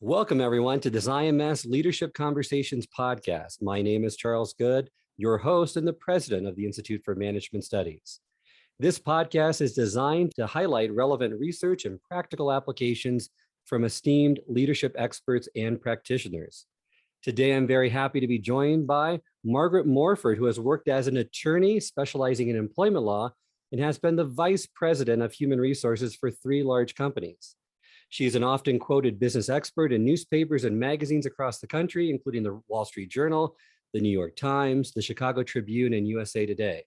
Welcome, everyone, to this IMS Leadership Conversations podcast. My name is Charles Good, your host and the president of the Institute for Management Studies. This podcast is designed to highlight relevant research and practical applications from esteemed leadership experts and practitioners. Today, I'm very happy to be joined by Margaret Morford, who has worked as an attorney specializing in employment law and has been the vice president of human resources for 3 large companies. She's an often quoted business expert in newspapers and magazines across the country, including the Wall Street Journal, the New York Times, the Chicago Tribune, and USA Today.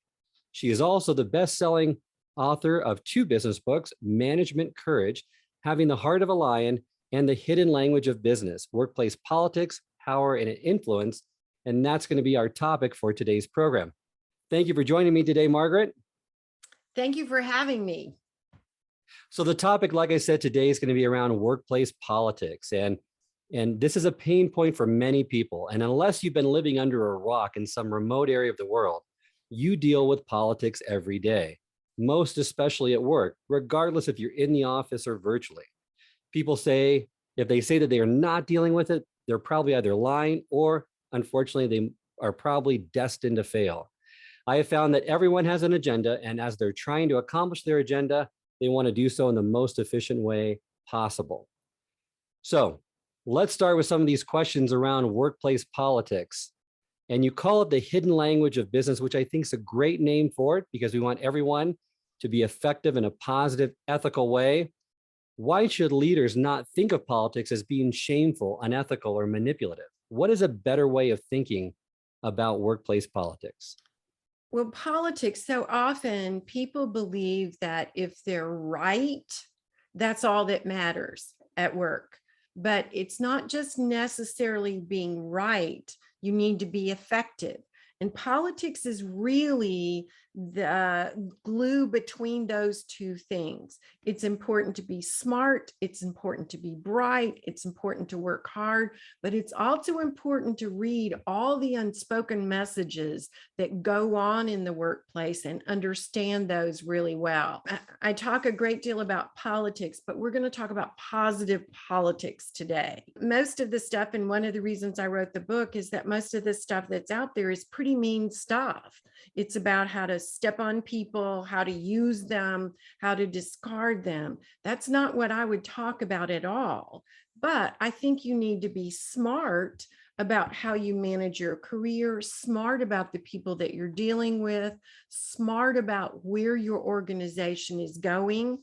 She is also the best-selling author of 2 business books, Management Courage, Having the Heart of a Lion, and The Hidden Language of Business, Workplace Politics, Power, and Influence. And that's going to be our topic for today's program. Thank you for joining me today, Margaret. Thank you for having me. So the topic, like I said, today is going to be around workplace politics. And this is a pain point for many people. And unless you've been living under a rock in some remote area of the world, you deal with politics every day, most especially at work, regardless if you're in the office or virtually. People say, if they say that they are not dealing with it, they're probably either lying or, unfortunately, they are probably destined to fail. I have found that everyone has an agenda, and as they're trying to accomplish their agenda, they want to do so in the most efficient way possible. So let's start with some of these questions around workplace politics. And you call it the hidden language of business, which I think is a great name for it because we want everyone to be effective in a positive, ethical way. Why should leaders not think of politics as being shameful, unethical, or manipulative? What is a better way of thinking about workplace politics? Well, politics, so often people believe that if they're right, that's all that matters at work. But it's not just necessarily being right. You need to be effective. And politics is really the glue between those 2 things. It's important to be smart. It's important to be bright. It's important to work hard, but it's also important to read all the unspoken messages that go on in the workplace and understand those really well. I talk a great deal about politics, but we're going to talk about positive politics today. Most of the stuff, and one of the reasons I wrote the book is that most of the stuff that's out there is pretty mean stuff. It's about how to step on people, how to use them, how to discard them. That's not what I would talk about at all. But I think you need to be smart about how you manage your career, smart about the people that you're dealing with, smart about where your organization is going.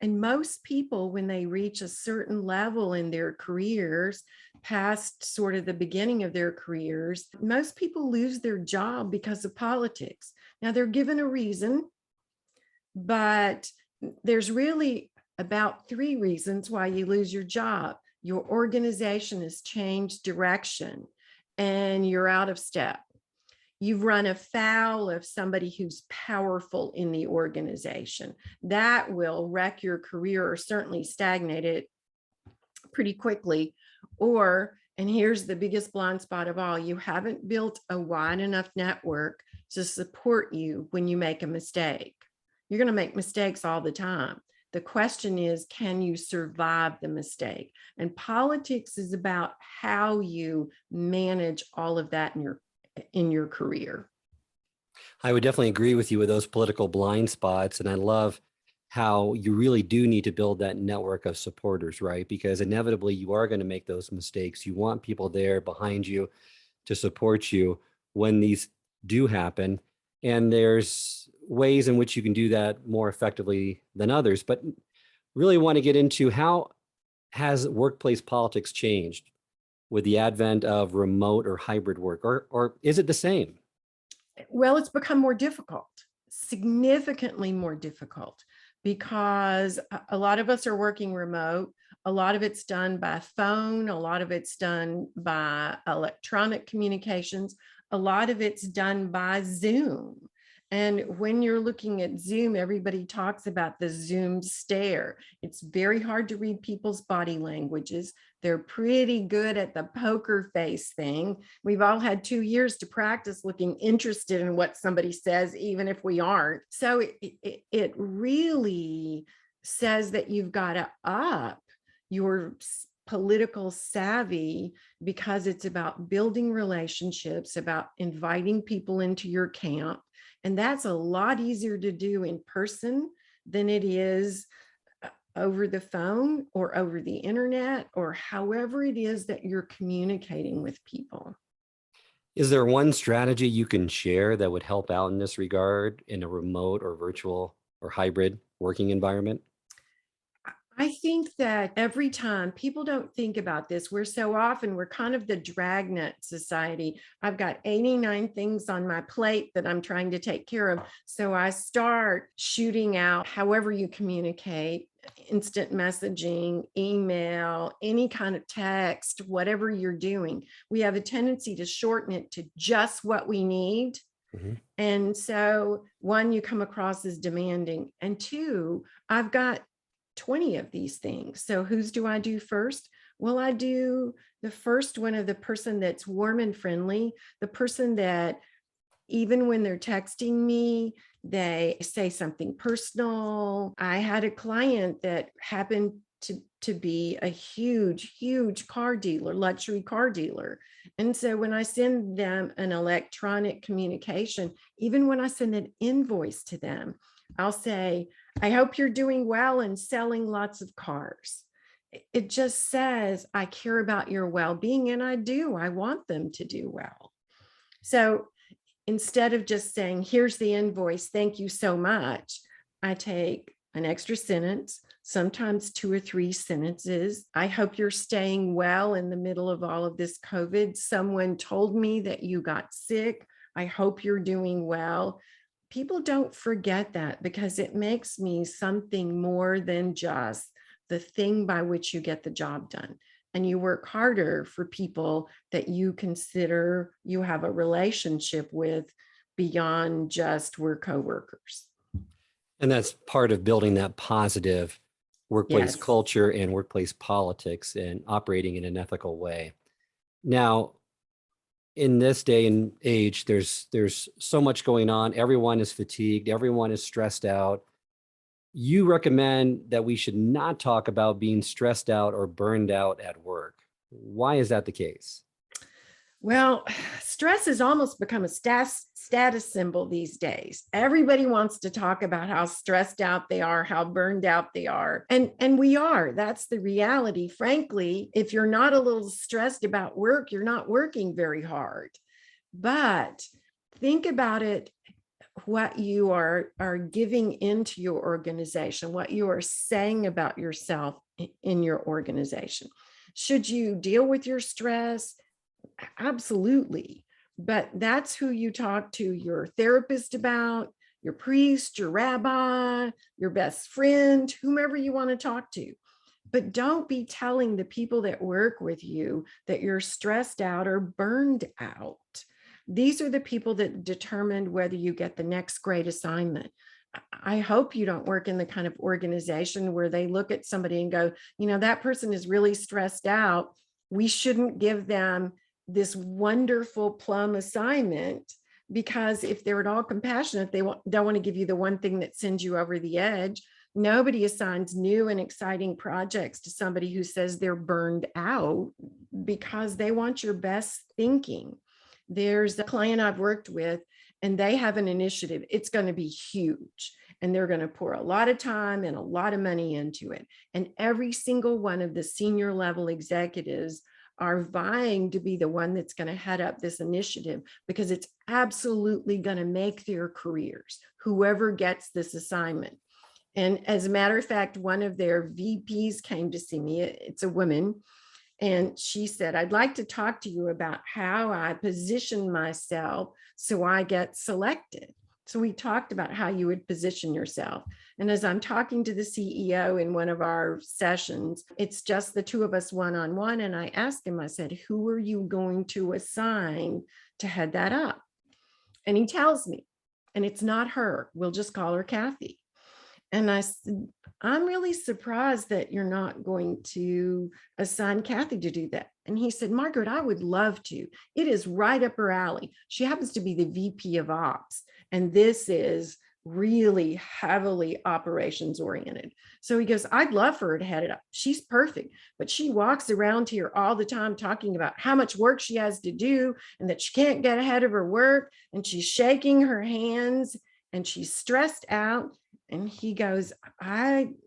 And most people, when they reach a certain level in their careers, past sort of the beginning of their careers, most people lose their job because of politics. Now, they're given a reason, but there's really about 3 reasons why you lose your job. Your organization has changed direction and you're out of step. You've run afoul of somebody who's powerful in the organization. That will wreck your career or certainly stagnate it pretty quickly. Or, and here's the biggest blind spot of all, you haven't built a wide enough network to support you when you make a mistake. You're going to make mistakes all the time. The question is, can you survive the mistake? And politics is about how you manage all of that in your career. I would definitely agree with you with those political blind spots. And I love how you really do need to build that network of supporters, right? Because inevitably you are going to make those mistakes. You want people there behind you to support you when these do happen. And there's ways in which you can do that more effectively than others. But really want to get into how has workplace politics changed with the advent of remote or hybrid work, or is it the same? Well, it's become more difficult, significantly more difficult, because a lot of us are working remote. A lot of it's done by phone. A lot of it's done by electronic communications. A lot of it's done by Zoom. And when you're looking at Zoom, everybody talks about the Zoom stare. It's very hard to read people's body languages. They're pretty good at the poker face thing. We've all had 2 years to practice looking interested in what somebody says, even if we aren't. So it really says that you've got to up your political savvy because it's about building relationships, about inviting people into your camp. And that's a lot easier to do in person than it is over the phone or over the internet or however it is that you're communicating with people. Is there one strategy you can share that would help out in this regard in a remote or virtual or hybrid working environment? I think that every time people don't think about this, we're kind of the dragnet society. I've got 89 things on my plate that I'm trying to take care of. So I start shooting out however you communicate, instant messaging, email, any kind of text, whatever you're doing. We have a tendency to shorten it to just what we need. Mhm. And so, one, you come across as demanding. And two, I've got 20 of these things. So whose do I do first? Well, I do the first one of the person that's warm and friendly, the person that even when they're texting me, they say something personal. I had a client that happened to be a huge car dealer, luxury car dealer. And so when I send them an electronic communication, even when I send an invoice to them, I'll say, I hope you're doing well and selling lots of cars. It just says, I care about your well-being, and I do. I want them to do well. So instead of just saying, here's the invoice, thank you so much, I take an extra sentence, sometimes 2 or 3 sentences. I hope you're staying well in the middle of all of this COVID. Someone told me that you got sick. I hope you're doing well. People don't forget that because it makes me something more than just the thing by which you get the job done. And you work harder for people that you consider you have a relationship with beyond just we're coworkers. And that's part of building that positive workplace Yes. culture and workplace politics and operating in an ethical way. Now, in this day and age, there's so much going on. Everyone is fatigued. Everyone is stressed out. You recommend that we should not talk about being stressed out or burned out at work. Why is that the case? Well, stress has almost become a status symbol these days. Everybody wants to talk about how stressed out they are, how burned out they are. And we are. That's the reality. Frankly, if you're not a little stressed about work, you're not working very hard. But think about it, what you are giving into your organization, what you are saying about yourself in your organization. Should you deal with your stress? Absolutely. But that's who you talk to your therapist about, your priest, your rabbi, your best friend, whomever you want to talk to. But don't be telling the people that work with you that you're stressed out or burned out. These are the people that determine whether you get the next great assignment. I hope you don't work in the kind of organization where they look at somebody and go, that person is really stressed out. We shouldn't give them this wonderful plum assignment, because if they're at all compassionate, they don't want to give you the one thing that sends you over the edge. Nobody assigns new and exciting projects to somebody who says they're burned out, because they want your best thinking. There's a client I've worked with, and they have an initiative. It's going to be huge, and they're going to pour a lot of time and a lot of money into it. And every single one of the senior level executives are vying to be the one that's going to head up this initiative, because it's absolutely going to make their careers, whoever gets this assignment. And as a matter of fact, one of their VPs came to see me. It's a woman. And she said, I'd like to talk to you about how I position myself so I get selected. So we talked about how you would position yourself. And as I'm talking to the CEO in one of our sessions, it's just the two of us one-on-one. And I asked him, I said, who are you going to assign to head that up? And he tells me, and it's not her. We'll just call her Kathy. And I said, I'm really surprised that you're not going to assign Kathy to do that. And he said, Margaret, I would love to. It is right up her alley. She happens to be the VP of Ops. And this is really heavily operations oriented. So he goes, I'd love for her to head it up. She's perfect, but she walks around here all the time talking about how much work she has to do and that she can't get ahead of her work. And she's shaking her hands and she's stressed out. And he goes,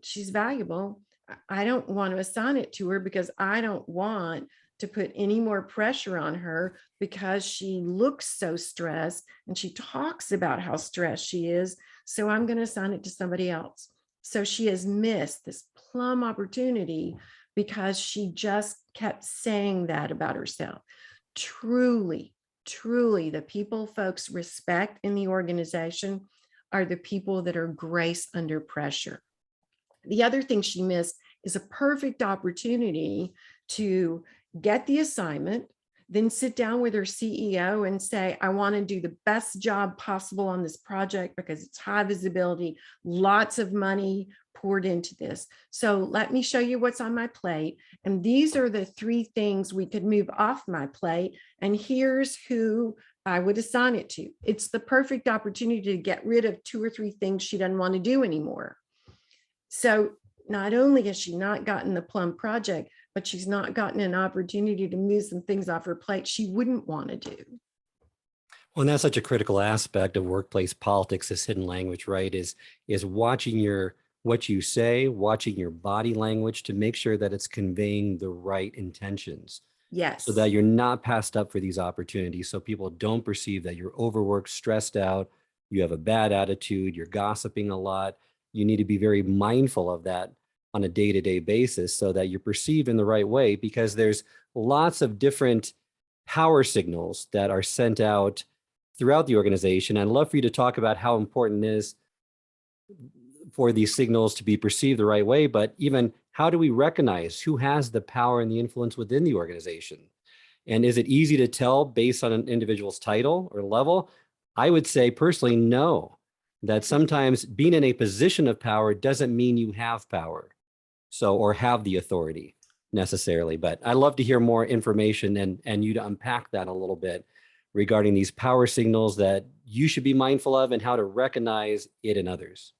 she's valuable. I don't want to assign it to her because I don't want to put any more pressure on her because she looks so stressed and she talks about how stressed she is. So I'm going to assign it to somebody else. So she has missed this plum opportunity because she just kept saying that about herself. Truly, truly, the people folks respect in the organization are the people that are grace under pressure. The other thing she missed is a perfect opportunity to get the assignment, then sit down with her CEO and say, I want to do the best job possible on this project because it's high visibility, lots of money poured into this. So let me show you what's on my plate. And these are the 3 things we could move off my plate. And here's who I would assign it to. It's the perfect opportunity to get rid of 2 or 3 things she doesn't want to do anymore. So not only has she not gotten the plum project, but she's not gotten an opportunity to move some things off her plate she wouldn't want to do. Well, and that's such a critical aspect of workplace politics, this hidden language, right? Is watching what you say, watching your body language to make sure that it's conveying the right intentions. Yes. So that you're not passed up for these opportunities. So people don't perceive that you're overworked, stressed out, you have a bad attitude, you're gossiping a lot. You need to be very mindful of that on a day-to-day basis so that you're perceived in the right way, because there's lots of different power signals that are sent out throughout the organization. I'd love for you to talk about how important it is for these signals to be perceived the right way, but even how do we recognize who has the power and the influence within the organization? And is it easy to tell based on an individual's title or level? I would say personally, no, that sometimes being in a position of power doesn't mean you have power. So, or have the authority necessarily, but I'd love to hear more information and you to unpack that a little bit regarding these power signals that you should be mindful of and how to recognize it in others.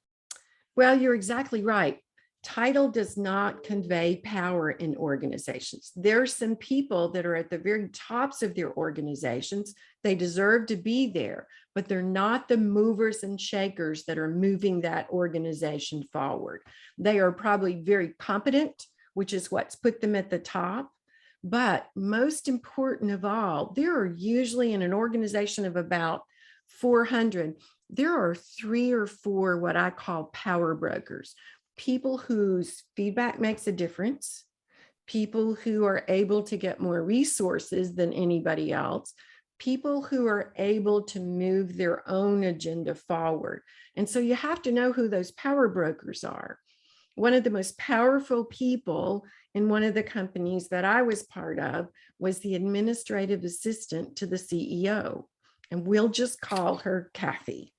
Well, you're exactly right. Title does not convey power in organizations. There are some people that are at the very tops of their organizations. They deserve to be there, but they're not the movers and shakers that are moving that organization forward. They are probably very competent, which is what's put them at the top. But most important of all, there are usually in an organization of about 400, there are 3 or 4 what I call power brokers, people whose feedback makes a difference, people who are able to get more resources than anybody else, people who are able to move their own agenda forward. And so you have to know who those power brokers are. One of the most powerful people in one of the companies that I was part of was the administrative assistant to the CEO. And we'll just call her Kathy.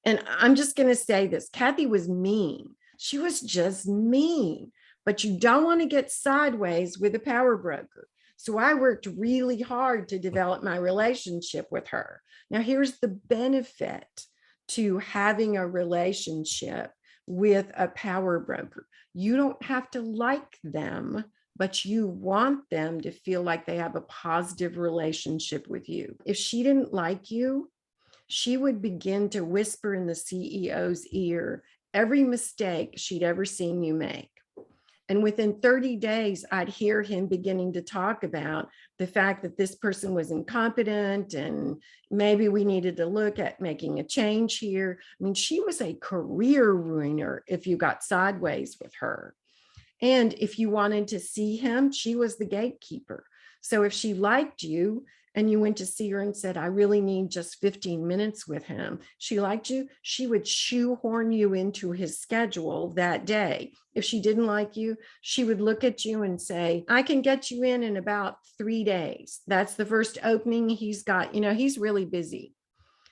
And I'm just going to say this, Kathy was mean. She was just mean, but you don't want to get sideways with a power broker. So I worked really hard to develop my relationship with her. Now, here's the benefit to having a relationship with a power broker. You don't have to like them, but you want them to feel like they have a positive relationship with you. If she didn't like you, she would begin to whisper in the CEO's ear every mistake she'd ever seen you make. And within 30 days, I'd hear him beginning to talk about the fact that this person was incompetent and maybe we needed to look at making a change here. I mean, she was a career ruiner if you got sideways with her. And if you wanted to see him, she was the gatekeeper. So if she liked you and you went to see her and said, I really need just 15 minutes with him, she liked you, she would shoehorn you into his schedule that day. If she didn't like you, she would look at you and say, I can get you in about 3 days. That's the first opening he's got. You know, he's really busy.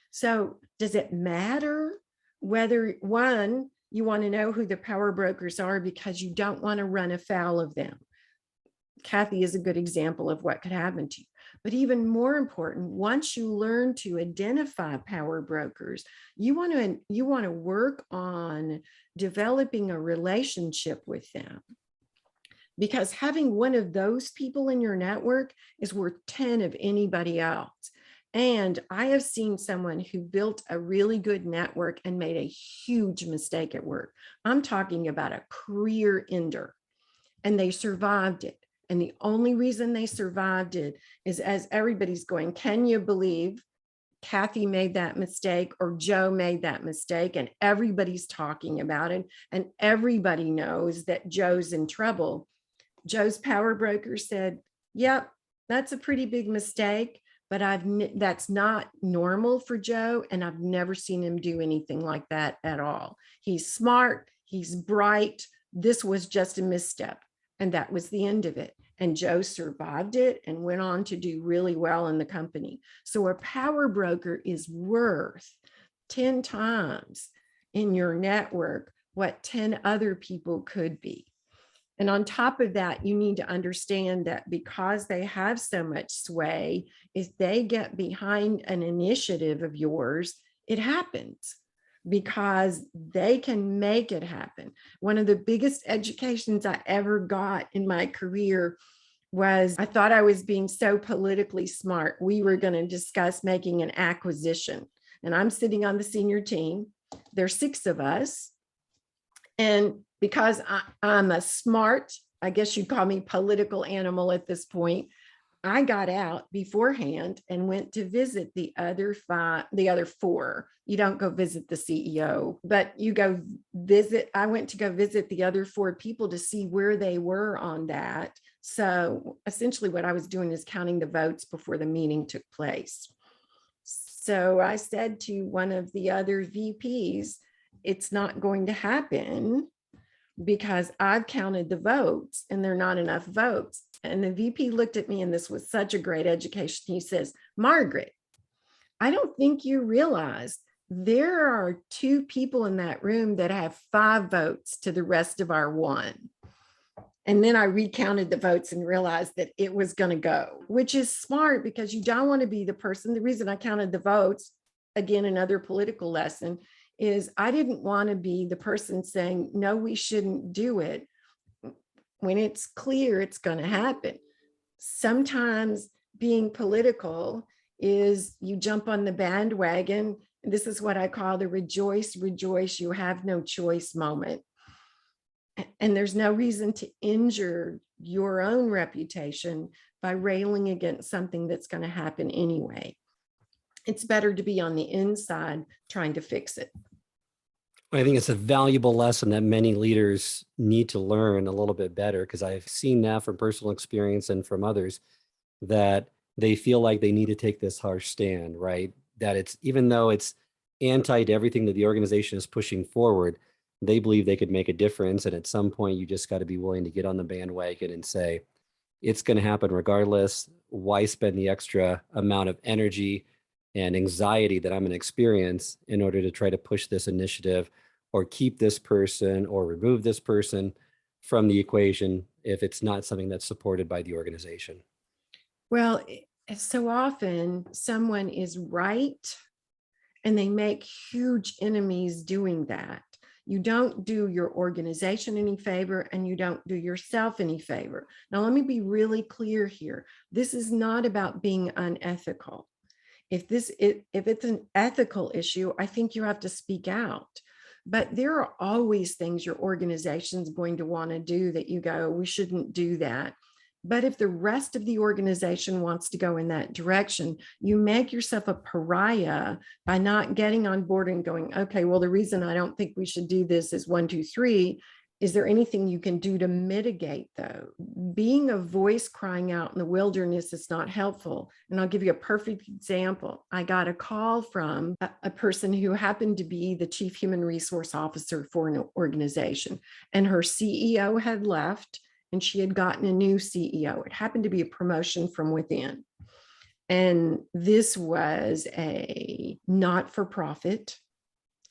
So does it matter whether, one, you want to know who the power brokers are because you don't want to run afoul of them? Kathy is a good example of what could happen to you. But even more important, once you learn to identify power brokers, you want to work on developing a relationship with them. Because having one of those people in your network is worth 10 of anybody else. And I have seen someone who built a really good network and made a huge mistake at work. I'm talking about a career ender, and they survived it. And the only reason they survived it is, as everybody's going, can you believe Kathy made that mistake or Joe made that mistake? And everybody's talking about it. And everybody knows that Joe's in trouble. Joe's power broker said, yep, that's a pretty big mistake, but that's not normal for Joe. And I've never seen him do anything like that at all. He's smart, he's bright. This was just a misstep. And that was the end of it. And Joe survived it and went on to do really well in the company. So a power broker is worth 10 times in your network what 10 other people could be. And on top of that, you need to understand that because they have so much sway, if they get behind an initiative of yours, it happens because they can make it happen. One of the biggest educations I ever got in my career was, I thought I was being so politically smart. We were going to discuss making an acquisition, and I'm sitting on the senior team. There's 6 of us. And because I'm a smart, I guess you'd call me political animal at this point, I got out beforehand and went to visit the other 4. You don't go visit the CEO, but you go visit. I went to go visit the other 4 people to see where they were on that. So essentially what I was doing is counting the votes before the meeting took place. So I said to one of the other VPs, it's not going to happen because I've counted the votes and there are not enough votes. And the VP looked at me, and this was such a great education. He says, Margaret, I don't think you realize there are 2 people in that room that have 5 votes to the rest of our 1. And then I recounted the votes and realized that it was going to go, which is smart because you don't want to be the person. The reason I counted the votes, again, another political lesson, is I didn't want to be the person saying, no, we shouldn't do it, when it's clear it's going to happen. Sometimes being political is you jump on the bandwagon. This is what I call the rejoice, you have no choice moment. And there's no reason to injure your own reputation by railing against something that's going to happen anyway. It's better to be on the inside trying to fix it. I think it's a valuable lesson that many leaders need to learn a little bit better, because I've seen that from personal experience and from others that they feel like they need to take this harsh stand, right? That it's, even though it's anti to everything that the organization is pushing forward, they believe they could make a difference. And at some point, you just got to be willing to get on the bandwagon and say, it's going to happen regardless. Why spend the extra amount of energy and anxiety that I'm going to experience in order to try to push this initiative or keep this person or remove this person from the equation if it's not something that's supported by the organization? Well, so often someone is right and they make huge enemies doing that. You don't do your organization any favor and you don't do yourself any favor. Now, let me be really clear here. This is not about being unethical. If it's an ethical issue, I think you have to speak out. But there are always things your organization is going to want to do that you go, we shouldn't do that. But if the rest of the organization wants to go in that direction, you make yourself a pariah by not getting on board and going, okay, well, the reason I don't think we should do this is 1, 2, 3. Is there anything you can do to mitigate though? Being a voice crying out in the wilderness is not helpful. And I'll give you a perfect example. I got a call from a person who happened to be the chief human resource officer for an organization, and her CEO had left and she had gotten a new CEO. It happened to be a promotion from within. And this was a not-for-profit,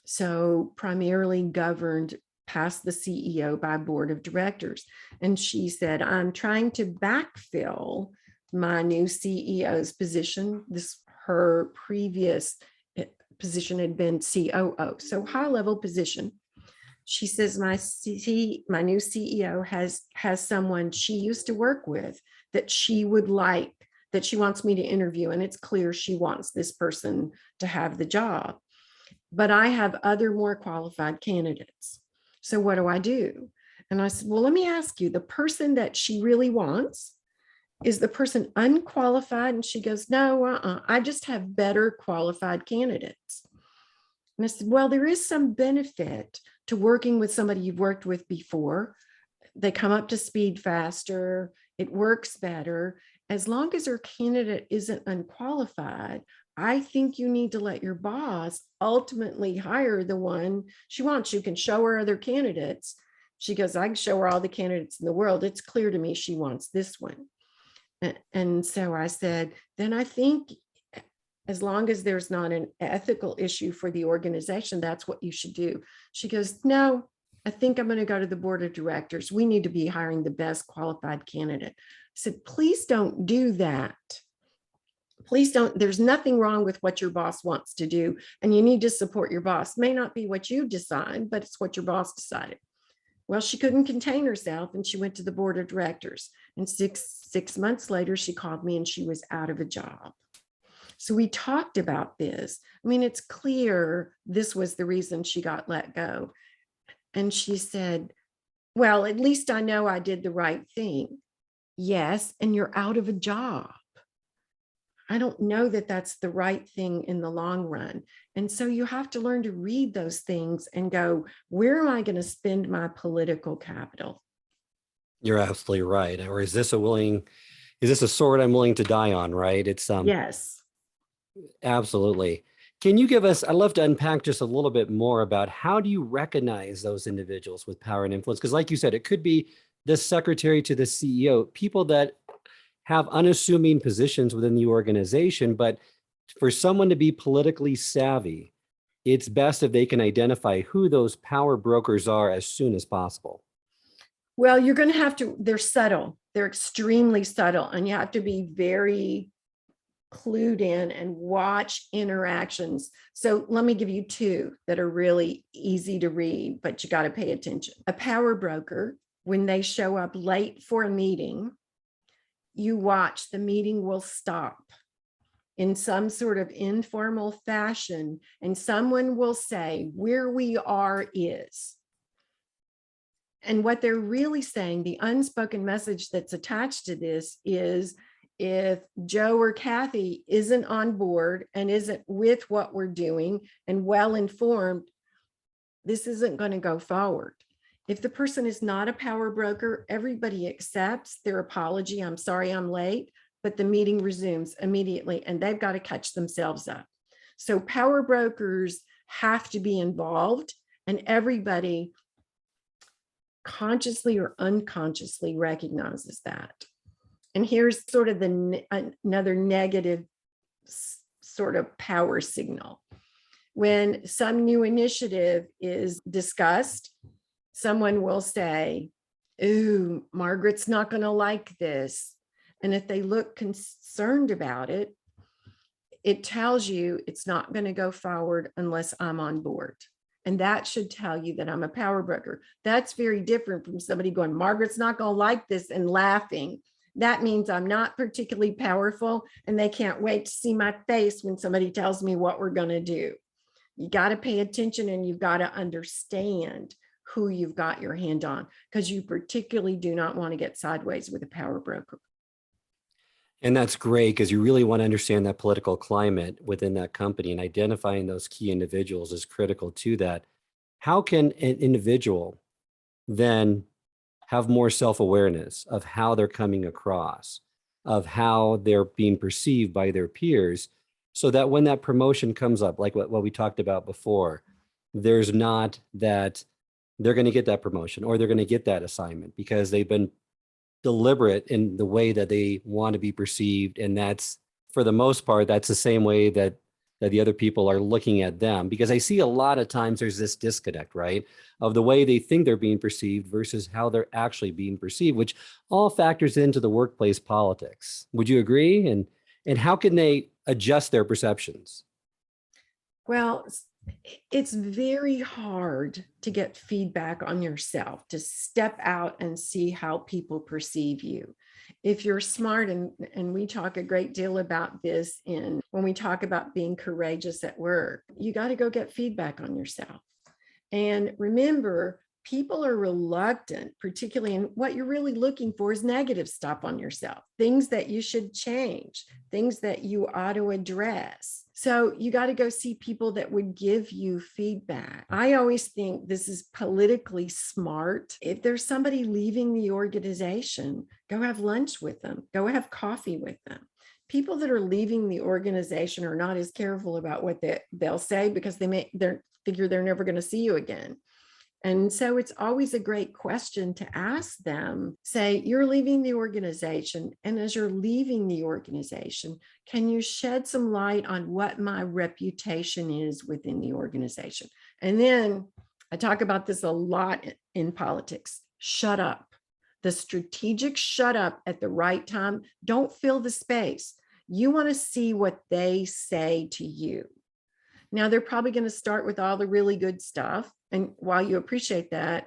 so primarily governed past the CEO by board of directors. And she said, I'm trying to backfill my new CEO's position. Her previous position had been COO, so high level position. She says, my new CEO has someone she used to work with that she would like, that she wants me to interview. And it's clear she wants this person to have the job. But I have other more qualified candidates. So what do I do? And I said, well, let me ask you, the person that she really wants, is the person unqualified? And she goes, no, I just have better qualified candidates. And I said, well, there is some benefit to working with somebody you've worked with before. They come up to speed faster. It works better. As long as her candidate isn't unqualified, I think you need to let your boss ultimately hire the one she wants. You can show her other candidates. She goes, I can show her all the candidates in the world. It's clear to me she wants this one. And so I said, then I think as long as there's not an ethical issue for the organization, that's what you should do. She goes, no, I think I'm going to go to the board of directors. We need to be hiring the best qualified candidate. I said, please don't do that. Please don't. There's nothing wrong with what your boss wants to do, and you need to support your boss. May not be what you decide, but it's what your boss decided. Well, she couldn't contain herself, and she went to the board of directors. And six months later, she called me and she was out of a job. So we talked about this. I mean, it's clear this was the reason she got let go. And she said, well, at least I know I did the right thing. Yes, and you're out of a job. I don't know that that's the right thing in the long run. And so you have to learn to read those things and go, where am I going to spend my political capital? You're absolutely right. Or is this a sword I'm willing to die on, right? It's Yes. Absolutely. Can you give us, I'd love to unpack just a little bit more about how do you recognize those individuals with power and influence? Because like you said, it could be the secretary to the CEO, people that have unassuming positions within the organization, but for someone to be politically savvy, it's best if they can identify who those power brokers are as soon as possible. Well, you're going to have to, they're subtle. They're extremely subtle, and you have to be very clued in and watch interactions. So let me give you two that are really easy to read, but you got to pay attention. A power broker, when they show up late for a meeting, you watch, the meeting will stop in some sort of informal fashion, and someone will say, where we are is. And what they're really saying, the unspoken message that's attached to this is, if Joe or Kathy isn't on board and isn't with what we're doing and well informed, this isn't going to go forward. If the person is not a power broker, everybody accepts their apology. I'm sorry I'm late, but the meeting resumes immediately and they've got to catch themselves up. So power brokers have to be involved, and everybody consciously or unconsciously recognizes that. And here's sort of another negative sort of power signal. When some new initiative is discussed, someone will say, ooh, Margaret's not going to like this. And if they look concerned about it, it tells you it's not going to go forward unless I'm on board. And that should tell you that I'm a power broker. That's very different from somebody going, Margaret's not going to like this, and laughing. That means I'm not particularly powerful and they can't wait to see my face when somebody tells me what we're going to do. You got to pay attention, and you've got to understand who you've got your hand on, because you particularly do not want to get sideways with a power broker. And that's great, because you really want to understand that political climate within that company, and identifying those key individuals is critical to that. How can an individual then have more self-awareness of how they're coming across, of how they're being perceived by their peers, so that when that promotion comes up, like what we talked about before, there's not that they're going to get that promotion or they're going to get that assignment because they've been deliberate in the way that they want to be perceived. And that's, for the most part, that's the same way that that the other people are looking at them? Because I see a lot of times there's this disconnect, right, of the way they think they're being perceived versus how they're actually being perceived, which all factors into the workplace politics. Would you agree? And how can they adjust their perceptions? Well, it's very hard to get feedback on yourself, to step out and see how people perceive you. If you're smart, and we talk a great deal about this when we talk about being courageous at work, you got to go get feedback on yourself. And remember, people are reluctant, particularly, and what you're really looking for is negative stuff on yourself, things that you should change, things that you ought to address. So you got to go see people that would give you feedback. I always think this is politically smart. If there's somebody leaving the organization, go have lunch with them, go have coffee with them. People that are leaving the organization are not as careful about what they'll say because they figure they're never going to see you again. And so it's always a great question to ask them, say, you're leaving the organization. And as you're leaving the organization, can you shed some light on what my reputation is within the organization? And then I talk about this a lot in politics. Shut up. The strategic shut up at the right time. Don't fill the space. You want to see what they say to you. Now, they're probably going to start with all the really good stuff. And while you appreciate that,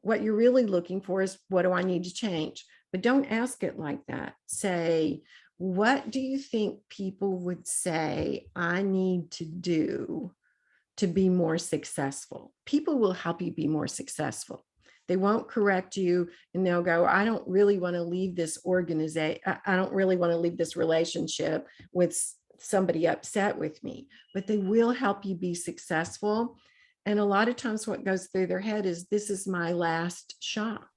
what you're really looking for is, what do I need to change? But don't ask it like that. Say, what do you think people would say I need to do to be more successful? People will help you be more successful. They won't correct you, and they'll go, I don't really want to leave this organization. I don't really want to leave this relationship with somebody upset with me, but they will help you be successful. And a lot of times what goes through their head is, this is my last shot.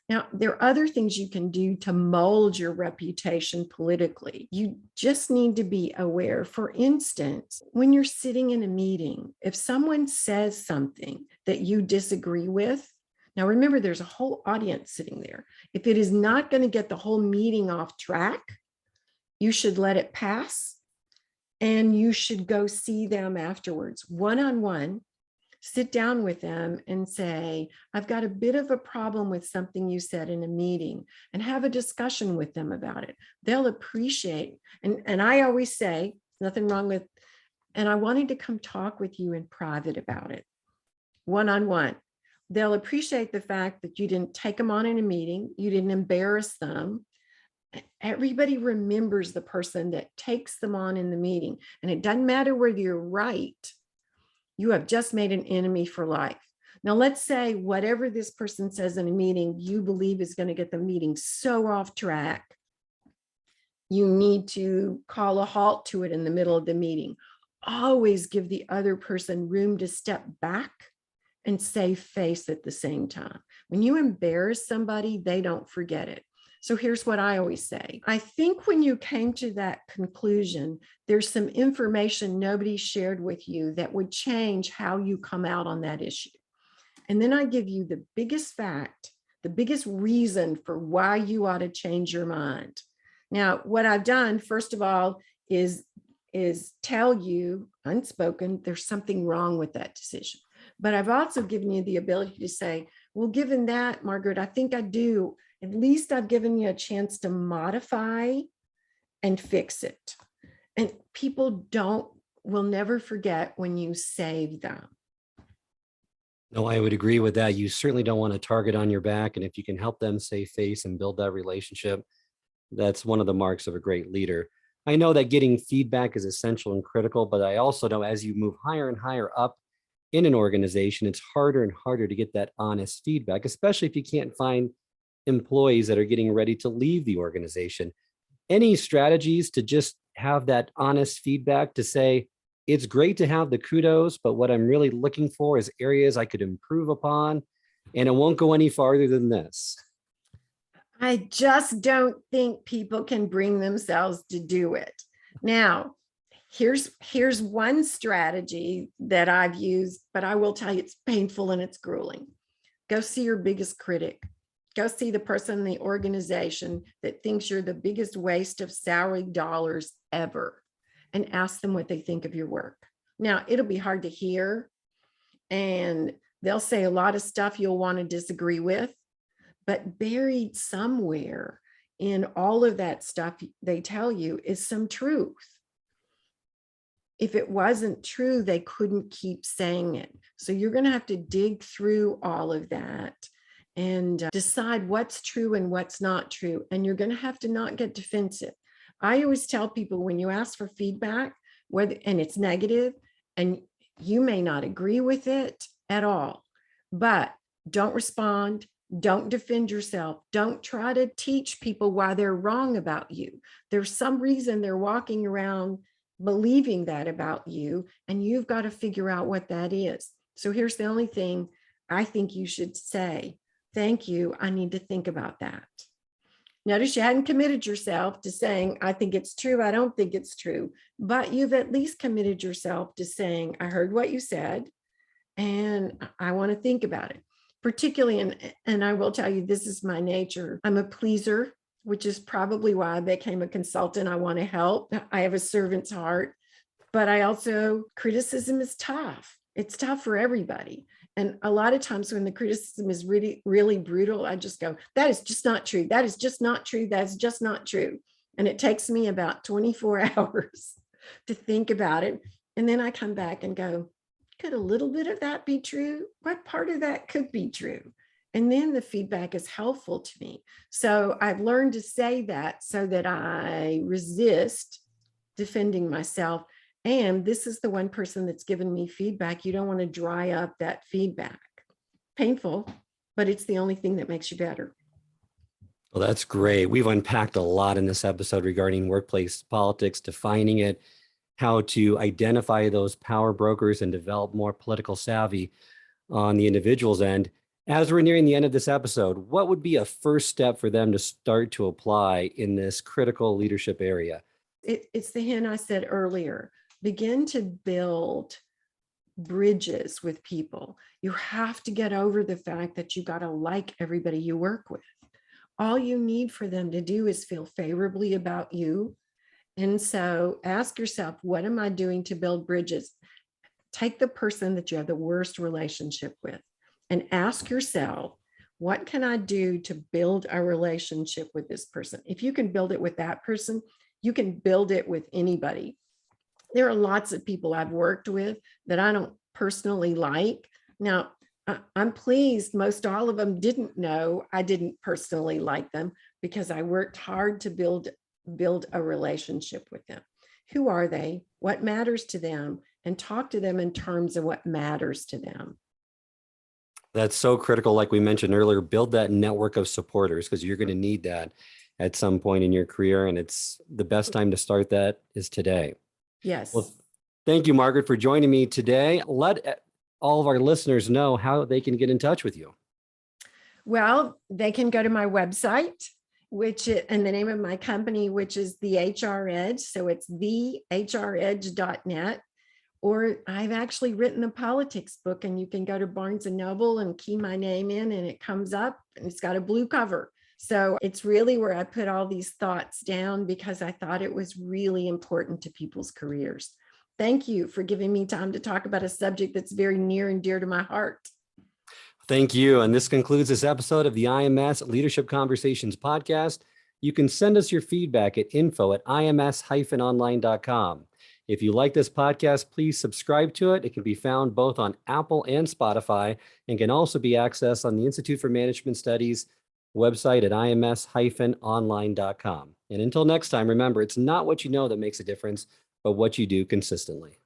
Now, there are other things you can do to mold your reputation politically. You just need to be aware. For instance, when you're sitting in a meeting, if someone says something that you disagree with, now remember, there's a whole audience sitting there. If it is not going to get the whole meeting off track, you should let it pass, and you should go see them afterwards, one-on-one, sit down with them and say, I've got a bit of a problem with something you said in a meeting, and have a discussion with them about it. They'll appreciate, and I always say, nothing wrong with, and I wanted to come talk with you in private about it, one-on-one. They'll appreciate the fact that you didn't take them on in a meeting, you didn't embarrass them. Everybody remembers the person that takes them on in the meeting. And it doesn't matter whether you're right, you have just made an enemy for life. Now, let's say whatever this person says in a meeting, you believe is going to get the meeting so off track, you need to call a halt to it in the middle of the meeting. Always give the other person room to step back and save face at the same time. When you embarrass somebody, they don't forget it. So here's what I always say. I think when you came to that conclusion, there's some information nobody shared with you that would change how you come out on that issue. And then I give you the biggest fact, the biggest reason for why you ought to change your mind. Now, what I've done, first of all, is tell you unspoken, there's something wrong with that decision. But I've also given you the ability to say, well, given that, Margaret, I think I do. At least I've given you a chance to modify and fix it. And people will never forget when you save them. No, I would agree with that. You certainly don't want a target on your back. And if you can help them save face and build that relationship, that's one of the marks of a great leader. I know that getting feedback is essential and critical, but I also know as you move higher and higher up in an organization, it's harder and harder to get that honest feedback, especially if you can't find employees that are getting ready to leave the organization. Any strategies to just have that honest feedback to say, it's great to have the kudos, but what I'm really looking for is areas I could improve upon, and it won't go any farther than this. I just don't think people can bring themselves to do it. Now, here's one strategy that I've used, but I will tell you it's painful and it's grueling. Go see your biggest critic. Go see the person in the organization that thinks you're the biggest waste of salary dollars ever, and ask them what they think of your work. Now, it'll be hard to hear, and they'll say a lot of stuff you'll want to disagree with, but buried somewhere in all of that stuff they tell you is some truth. If it wasn't true, they couldn't keep saying it. So you're going to have to dig through all of that and decide what's true and what's not true. And you're going to have to not get defensive. I always tell people, when you ask for feedback, and it's negative, and you may not agree with it at all, but don't respond. Don't defend yourself. Don't try to teach people why they're wrong about you. There's some reason they're walking around believing that about you, and you've got to figure out what that is. So here's the only thing I think you should say: thank you, I need to think about that. Notice you hadn't committed yourself to saying, I think it's true, I don't think it's true, but you've at least committed yourself to saying, I heard what you said and I want to think about it. Particularly, and I will tell you, this is my nature. I'm a pleaser, which is probably why I became a consultant. I want to help. I have a servant's heart, but criticism is tough. It's tough for everybody. And a lot of times when the criticism is really, really brutal, I just go, that is just not true. That is just not true. That's just not true. And it takes me about 24 hours to think about it. And then I come back and go, could a little bit of that be true? What part of that could be true? And then the feedback is helpful to me. So I've learned to say that so that I resist defending myself. And this is the one person that's given me feedback. You don't want to dry up that feedback. Painful, but it's the only thing that makes you better. Well, that's great. We've unpacked a lot in this episode regarding workplace politics, defining it, how to identify those power brokers and develop more political savvy on the individual's end. As we're nearing the end of this episode, what would be a first step for them to start to apply in this critical leadership area? It's the hint I said earlier. Begin to build bridges with people. You have to get over the fact that you got to like everybody you work with. All you need for them to do is feel favorably about you. And so ask yourself, what am I doing to build bridges? Take the person that you have the worst relationship with and ask yourself, what can I do to build a relationship with this person? If you can build it with that person, you can build it with anybody. There are lots of people I've worked with that I don't personally like. Now, I'm pleased most all of them didn't know I didn't personally like them, because I worked hard to build a relationship with them. Who are they? What matters to them? And talk to them in terms of what matters to them. That's so critical. Like we mentioned earlier, build that network of supporters, because you're going to need that at some point in your career. And it's the best time to start that is today. Yes. Well, thank you, Margaret, for joining me today. Let all of our listeners know how they can get in touch with you. Well, they can go to my website, and the name of my company, which is the HR Edge. So it's theHREdge.net. Or I've actually written a politics book, and you can go to Barnes and Noble and key my name in, and it comes up, and it's got a blue cover. So it's really where I put all these thoughts down, because I thought it was really important to people's careers. Thank you for giving me time to talk about a subject that's very near and dear to my heart. Thank you. And this concludes this episode of the IMS Leadership Conversations podcast. You can send us your feedback at info@ims-online.com. If you like this podcast, please subscribe to it. It can be found both on Apple and Spotify, and can also be accessed on the Institute for Management Studies website at ims-online.com. And until next time, remember, it's not what you know that makes a difference, but what you do consistently.